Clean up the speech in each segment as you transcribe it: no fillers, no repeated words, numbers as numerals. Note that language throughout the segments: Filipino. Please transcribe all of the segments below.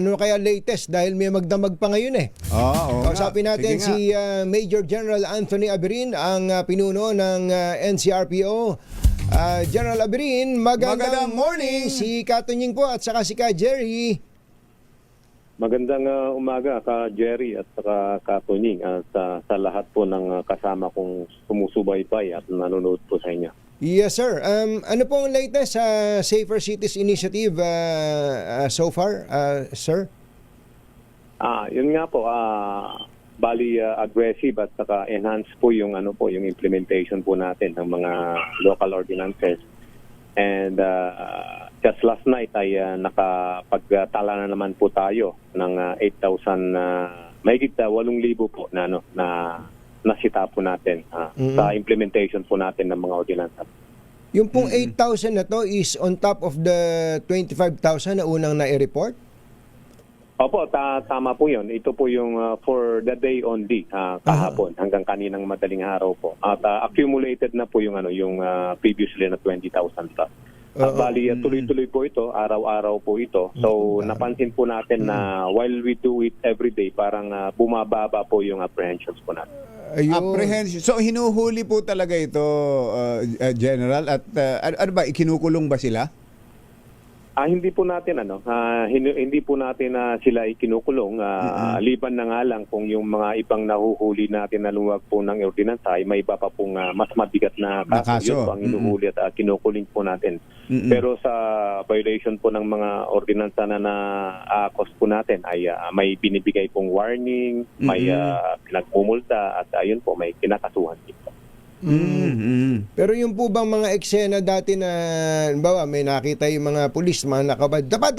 ano kaya latest dahil may magdamag pa ngayon eh. Oo. Kausapin natin si Major General Anthony Abirin, ang pinuno ng NCRPO. General Abirin, magandang morning. Si Katunying po at saka si Ka Jerry. Magandang umaga ka Jerry at saka ka Tunying at sa lahat po ng kasama kong sumusubaybay at nanonood po sa inyo. Yes, sir. Ano pong latest sa Safer Cities Initiative so far, sir? Yun nga po, bali aggressive at saka enhance po yung yung implementation po natin ng mga local ordinances. And just last night ay nakapagtala na naman po tayo ng 8,000 mahigit 8,000 po na nasita po natin sa implementation po natin ng mga ordinansa. Yung pong 8,000 na to is on top of the 25,000 na unang na-report? Opo, tama po yun. Ito po yung for the day only, kahapon hanggang kaninang madaling araw po. At accumulated na po yung previously na 20,000 plus. At bali, tuloy-tuloy po ito, araw-araw po ito. So, napansin po natin na while we do it every day, parang bumababa po yung apprehensions po natin. Apprehension. So, hinuhuli po talaga ito, General? At ano ba, ikinukulong ba sila? Hindi po natin hindi po natin sila ikinukulong, liban na nga lang kung yung mga ibang nahuhuli natin na luwag po ng ordinansa ay may iba pa pong mas mabigat na kaso. Yun po ang hinuhuli at kinukuling po natin. Pero sa violation po ng mga ordinansa na na-cost po natin ay may binibigay pong warning, may pinagmumulta at ayun po may kinakasuhan dito. Pero yung po bang mga eksena dati na bawa may nakita yung mga pulis, mga nakabad, dapa.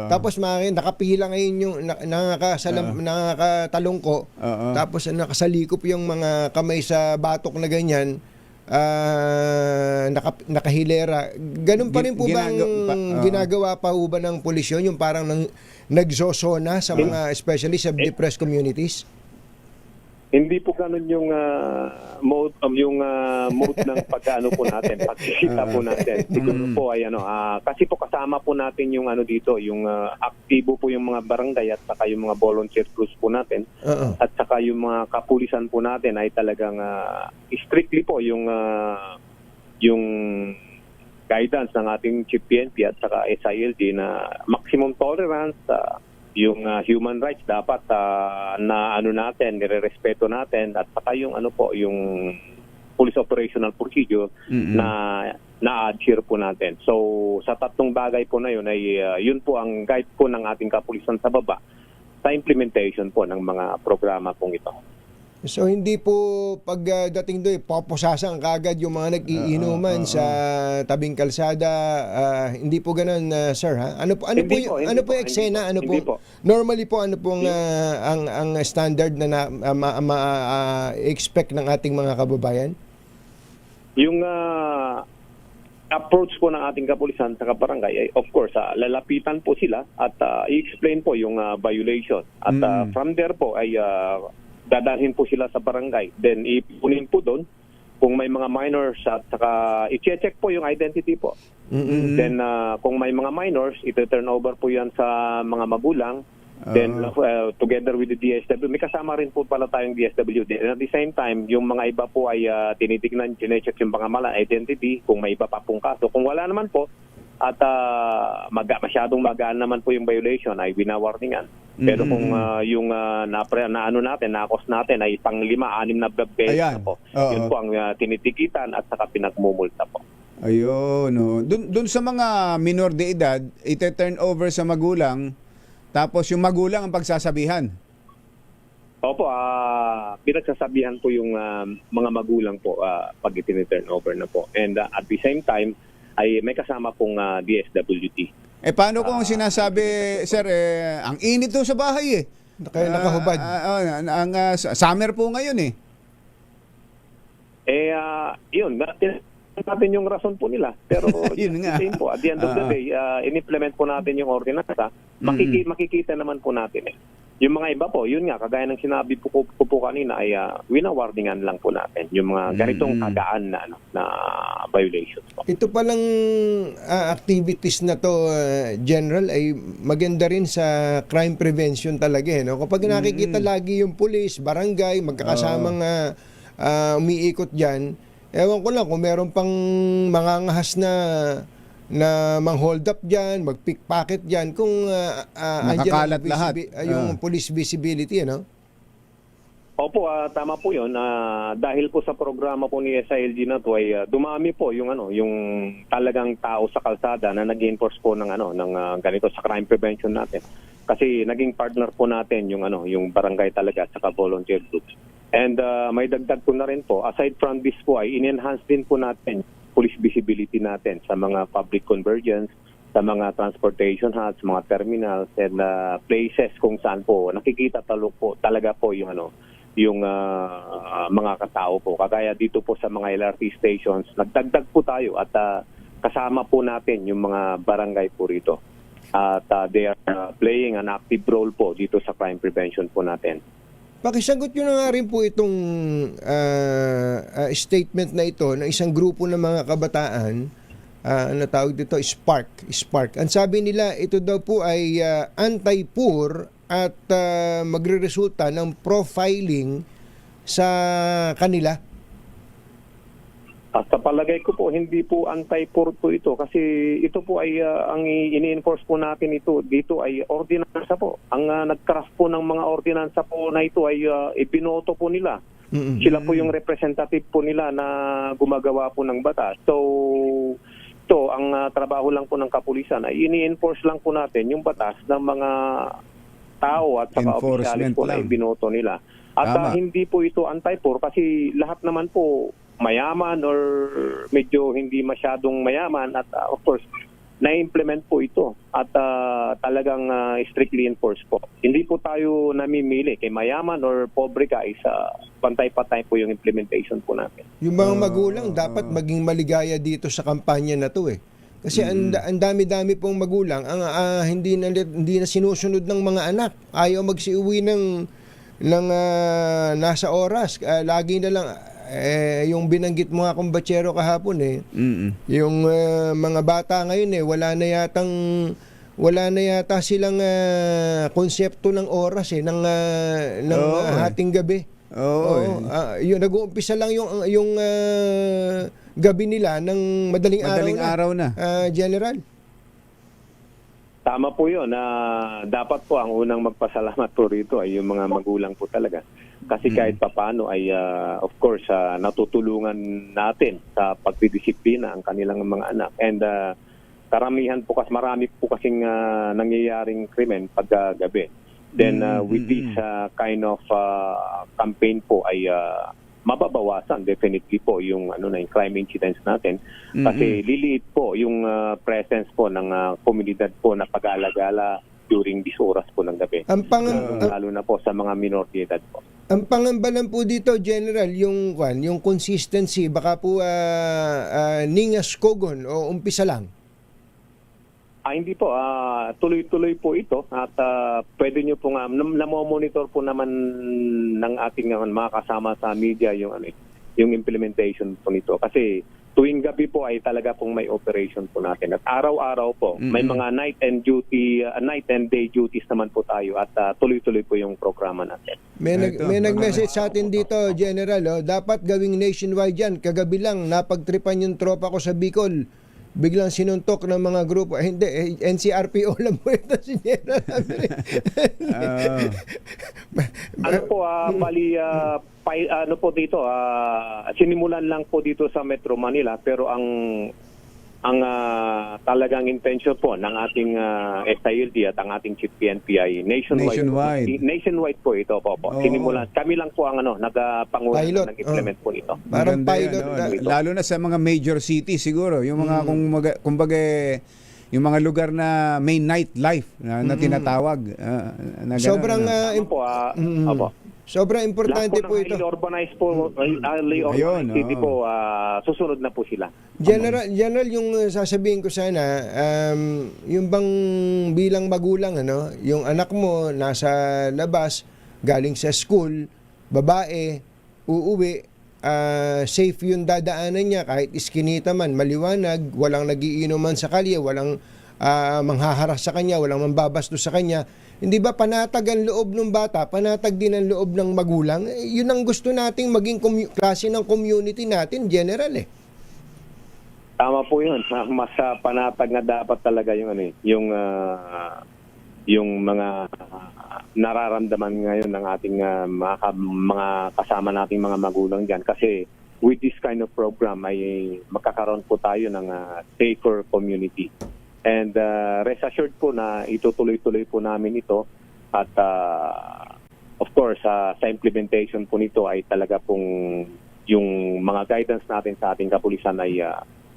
Tapos nakapila ngayon yung nakakatalongko. Tapos nakasalikop yung mga kamay sa batok na ganyan. Nakahilera. Ganun pa rin po bang ginagawa pa ho ba ng pulis yun? Yung parang nagsosona sa mga especially sa depressed communities? Hindi po ganun yung mode ng pagkaano po natin, pagkikita po natin. Siguro po ay kasi po kasama po natin yung dito, yung aktibo po yung mga barangay at saka yung mga volunteer crews po natin. At saka yung mga kapulisan po natin ay talagang strictly po yung guidance ng ating Chief PNP at saka SILD na maximum tolerance, yung human rights dapat natin, nirerespeto natin at saka yung yung police operational procedure na-adhere po natin. So sa tatlong bagay po na yun ay yun po ang guide po ng ating kapulisan sa baba sa implementation po ng mga programa pong ito. So hindi po pagdating doon poposasan kagad yung mga nag-iinuman sa tabing kalsada, hindi po ganoon, sir, ha? Ano po yung eksena, normally po ang standard na expect ng ating mga kababayan? Yung approach po ng ating kapulisan sa barangay ay of course lalapitan po sila at i-explain po yung violation at from there po ay dadalhin po sila sa barangay. Then, ipunin po doon kung may mga minors at saka i-check po yung identity po. Then, kung may mga minors, ito-turn over po yan sa mga magulang. Then, together with the DSW, may kasama rin po pala tayong DSWD. And at the same time, yung mga iba po ay tinitignan, chinecheck yung pangalan, identity, kung may iba pa pong kaso. Kung wala naman po, at masyadong magaan naman po yung violation ay winawarningan. Pero kung yung nakos natin ay pang 5-6 na beses na po, yun po ang tinitikitan at saka pinagmumulta po. Ayun, no. Dun sa mga minor de edad, ite-turn over sa magulang, tapos yung magulang ang pagsasabihan. Opo, pinagsasabihan po yung mga magulang po pag itin-turn over na po. And at the same time, ay may kasama pong DSWD. Paano kung sinasabi, sir, ang init to sa bahay Kaya nakahubad. Summer po ngayon Yun, natin yung rason po nila. Pero yun nga. Po, at the end of the day, in-implement po natin yung ordinansa. Makikita naman po natin Yung mga iba po, yun nga, kagaya ng sinabi ko po kanina ay winawarningan lang po natin yung mga ganitong kagaan na, na violations po. Ito palang activities na to, General, ay maganda rin sa crime prevention talaga. No? Kapag nakikita lagi yung pulis, barangay, magkakasamang umiikot dyan, ewan ko lang kung meron pang mangangahas na mang-hold up dyan, mag-pickpocket dyan, kung Nakakalat lahat. Yung police visibility, ano? Opo, tama po 'yon. Dahil po sa programa po ni SILG na 'to ay dumami po yung yung talagang tao sa kalsada na nag-enforce po ng ng ganito sa crime prevention natin. Kasi naging partner po natin yung barangay talaga sa volunteer groups. And may dagdag po na rin po, aside from this po ay in-enhance din po natin police visibility natin sa mga public convergence, sa mga transportation hubs, mga terminals, and places kung saan po nakikita talaga po yung yung mga katao po. Kagaya dito po sa mga LRT stations, nagdagdag po tayo at kasama po natin yung mga barangay po rito. At they are playing an active role po dito sa crime prevention po natin. Pakisagot nyo na nga rin po itong statement na ito ng isang grupo ng mga kabataan na tawag dito Spark. Ang sabi nila, ito daw po ay anti-poor at magreresulta ng profiling sa kanila. Sa palagay ko po, hindi po anti-poor po ito kasi ito po ay ang ini-enforce po natin dito ay ordinansa po. Ang nag-craft po ng mga ordinansa po na ito ay ibinoto po nila. Sila po yung representative po nila na gumagawa po ng batas. So, ito, ang trabaho lang po ng kapulisan ay ini-enforce lang po natin yung batas ng mga tao at saka opisyalis po na ibinoto nila. At hindi po ito anti-poor kasi lahat naman po mayaman or medyo hindi masyadong mayaman at of course na-implement po ito at talagang strictly enforced po. Hindi po tayo namimili kay mayaman or pobre ka, pantay-patay po yung implementation po natin. Yung mga magulang dapat maging maligaya dito sa kampanya na to eh. Kasi ang dami-dami pong magulang ang hindi na sinusunod ng mga anak. Ayaw magsiuwi ng nasa oras. Lagi na lang yung binanggit mo nga kong batsero kahapon yung mga bata ngayon wala na yata silang konsepto ng oras ng hating gabi. Yun, nag-uumpisa lang yung gabi nila ng madaling araw na. General. Tama po yun. Dapat po ang unang magpasalamat po rito ay yung mga magulang po talaga. Kasi kahit papano ay of course natutulungan natin sa pagdidisiplina ang kanilang mga anak. And karamihan po kasi marami po kasing nangyayaring krimen paggabi. Then with this kind of campaign po ay mababawasan definitely po yung yung crime incidents natin kasi liliit po yung presence po ng komunidad po na pag-alagala during these oras po ng gabi. Lalo na po sa mga minor de edad po. Ang pangambalan po dito, General, yung consistency, baka po ningas kogon o umpisa lang. Hindi po. Tuloy-tuloy po ito at pwede nyo po namomonitor po naman ng ating mga kasama sa media yung implementation po nito. Kasi tuwing gabi po ay talaga pong may operation po natin. At araw-araw po, may mga night and day duties naman po tayo at tuloy-tuloy po yung programa natin. May nag-message sa atin dito, General, dapat gawing nationwide yan. Kagabi lang, napagtripan yung tropa ko sa Bicol. Biglang sinuntok ng mga grupo. Hindi, NCRPO lang po ito, si General. Bali, dito, sinimulan lang po dito sa Metro Manila pero ang talagang intention po ng ating SILD at ang ating Chief PNP ay nationwide po ito po. Sinimulan. Kami lang po ang nagpangunan nag-implement po nito. Parang pilot. Lalo na sa mga major cities siguro, yung mga kumbaga yung mga lugar na may nightlife na tinatawag. Sobrang Sobrang Lahat importante po po ng ito. highly urbanized po, highly Ayun, urbanized city oo. po, susunod na po sila. General, yung sasabihin ko sana, yung bang bilang magulang, ano, yung anak mo nasa labas, galing sa school, babae, uuwi, safe yung dadaanan niya kahit iskinita man, maliwanag, walang nagiinuman sa kalye, walang manghaharas sa kanya, walang mambabastos sa kanya. Hindi ba panatag ang loob ng bata, panatag din ang loob ng magulang? Yun ang gusto nating maging klase ng community natin, general eh. Tama po 'yun. Mas panatag na dapat talaga yung yung mga nararamdaman ngayon ng ating mga kasama nating mga magulang diyan, kasi with this kind of program ay magkakaroon po tayo ng safer community. And rest assured po na itutuloy-tuloy po namin ito, at of course sa implementation po nito ay talaga pong yung mga guidance natin sa ating kapulisan ay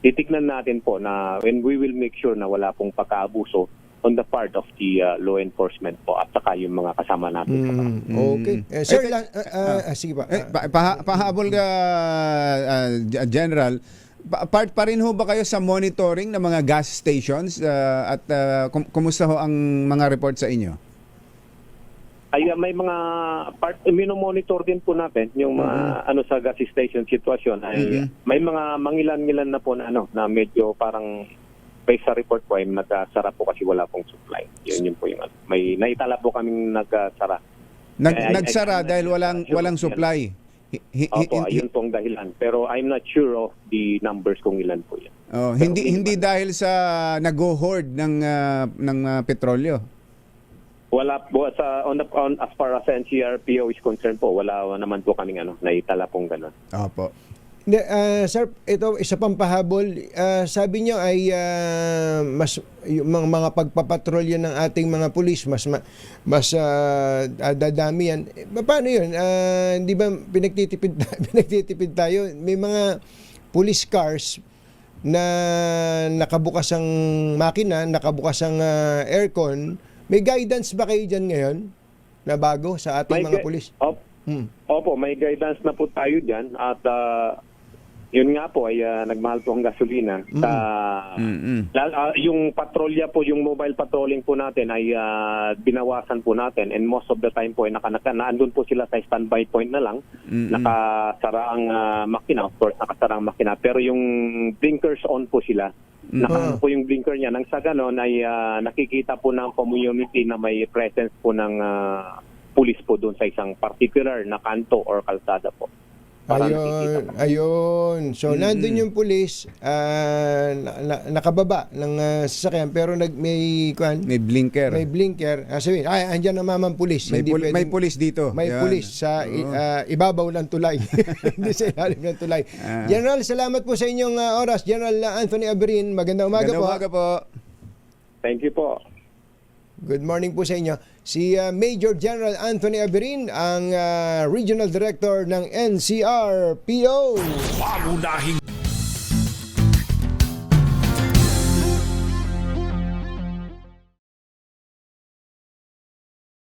titignan natin po na when we will make sure na wala pong pagkaabuso on the part of the law enforcement po at saka yung mga kasama natin sa barangay. Okay. Sir, sige pa. Pahabol ka, General. Part pa rin ho ba kayo sa monitoring ng mga gas stations, at kumusta ho ang mga report sa inyo? Ay may mga part monitor din po natin yung mga sa gas station sitwasyon. Ay may mga mangilan-ngilan na po na na medyo parang based sa report po ay nagsara po kasi wala pong supply. Yun po yung may naitala po kaming nagsara. Nagsara dahil walang supply. Opo, ayun pong dahilan. Pero I'm not sure of the numbers kung ilan po yan. Oh, hindi dahil sa nag-hoard ng petrolyo. Wala po as far as NCRPO is concerned po, wala naman po kaming naitala pong gano'n. Opo. Sir, ito isa pang pahabol. Sabi niyo ay mas yung mga pagpapatrolya ng ating mga pulis mas dadami yan. Paano 'yun? Hindi ba pinagtitipid tayo? May mga police cars na nakabukas ang makina, nakabukas ang aircon. May guidance ba kayo diyan ngayon na bago sa ating mga pulis? Opo, may guidance na po tayo diyan, at yun nga po ay nagmahal po ang gasolina. Yung patrolya po, yung mobile patrolling po natin ay binawasan po natin, and most of the time po ay naandun po sila sa standby point na lang. Nakasara ang makina, of course nakasara ang makina, pero yung blinkers on po sila. Naka po yung blinker niya. Nang sa ganon ay nakikita po ng community na may presence po ng police po doon sa isang particular na kanto or kalsada po. Ayun. So, nandun yung pulis, nakababa ng sasakyan, pero may blinker. May blinker. Sabihin, andyan na mamang pulis. May pulis dito. May pulis sa ibabaw ng tulay. Hindi sa ilalim ng tulay. General, salamat po sa inyong oras. General Anthony Aberin, magandang umaga po. Magandang umaga po. Thank you po. Good morning po sa inyo. Si Major General Anthony Aberin, ang Regional Director ng NCRPO. Pangunahing